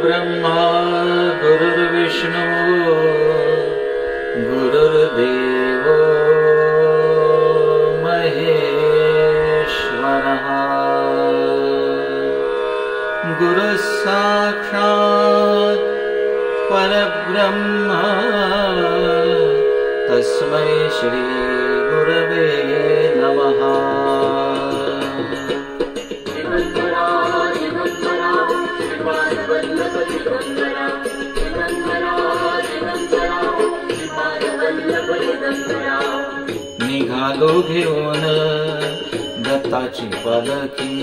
गुरुर्ब्रह्मा गुरुर्विष्णू गुरुर्देवो महेश्वरः गुरुः साक्षात् परब्रह्म तस्मै श्री गुरवे नमः। निघालो घेऊन दत्ताची पालखी,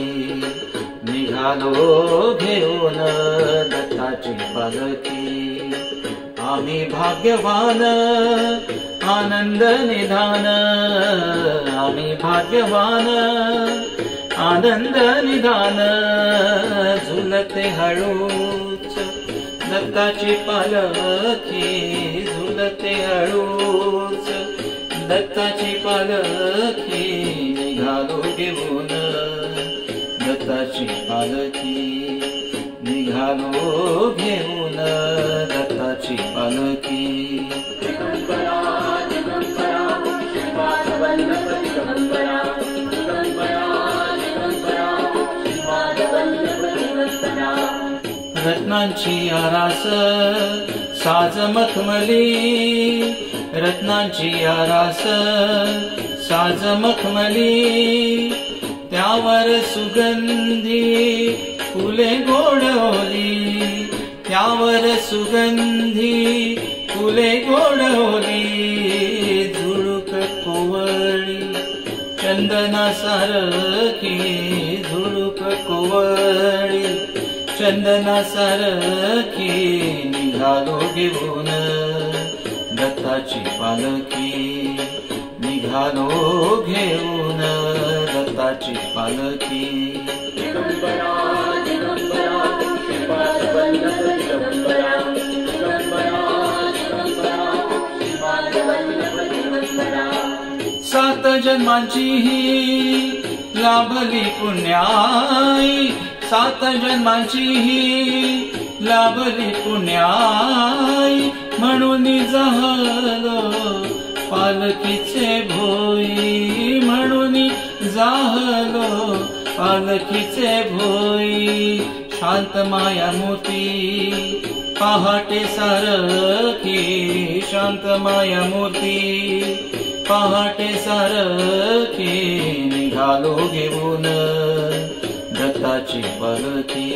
निघालो घेऊन दत्ताची पालखी। आम्ही भाग्यवान आनंद निधान, आम्ही भाग्यवान आनंद निधान। झुलते हळूच दत्ताची पालखी, झुलते हळूच दत्ताची पालखी। निघालो घेऊन दत्ताची पालखी, निघालो घेऊन दत्ताची पालखी। रत्नांची आरास साज मखमली, रत्नांची आरास साज मखमली। त्यावर सुगंधी फुले गोडवली, त्यावर सुगंधी फुले गोडवली। झुळूक कोवळी चंदनासारखी, झुळूक कोवळी चंदनासारखी। निघालो घेऊन दत्ताची पालखी, निघालो घेऊन दत्ताची पालखी। सात जन्मांची ही लाभली पुण्याई, सात जन्मांची ही लाभली पुण्याई। म्हणून जाहलो पालखीचे भोई, म्हणून जाहलो पालखीचे भोई। शांत माया मूर्ती पहाटे सारखी, शांत माया मूर्ती पहाटे सारखी। निघालो घेऊन दत्ताची पालखी,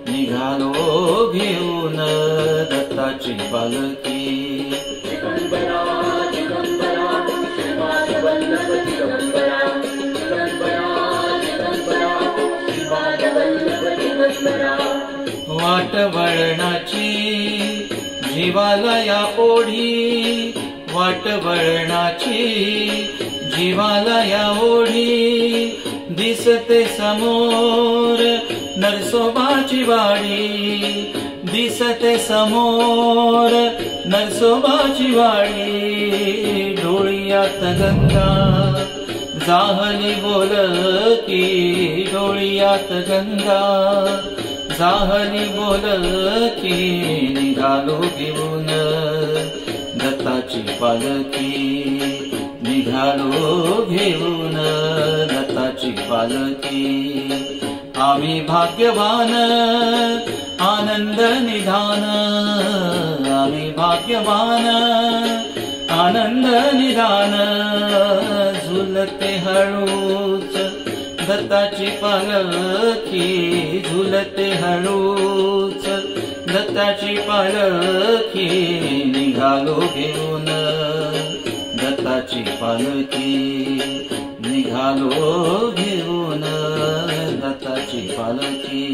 निघालो घेऊन दत्ताची पालखी। वाट वळणाची जीवाला या ओढी, वाट वळणाची जीवाला या ओढी। दिसते समोर नरसोबाची वाडी, दिसते समोर नरसोबाची वाडी। डोळ्यात गंगा जाहली बोलकी, डोळ्यात गंगा जाहली बोलकी। निघालो घेऊन दत्ताची पालखी, निघालो घेऊन दत्ताची पालखी। आम्ही भाग्यवान आनंद निधान, आम्ही भाग्यवान आनंद निधान। झुलते हळूच दत्ताची पालखी, झुलते हळूच दत्ताची पालखी। निघालो घेऊन दत्ताची पालखी, निघालो घेऊन दत्ताची पालखी।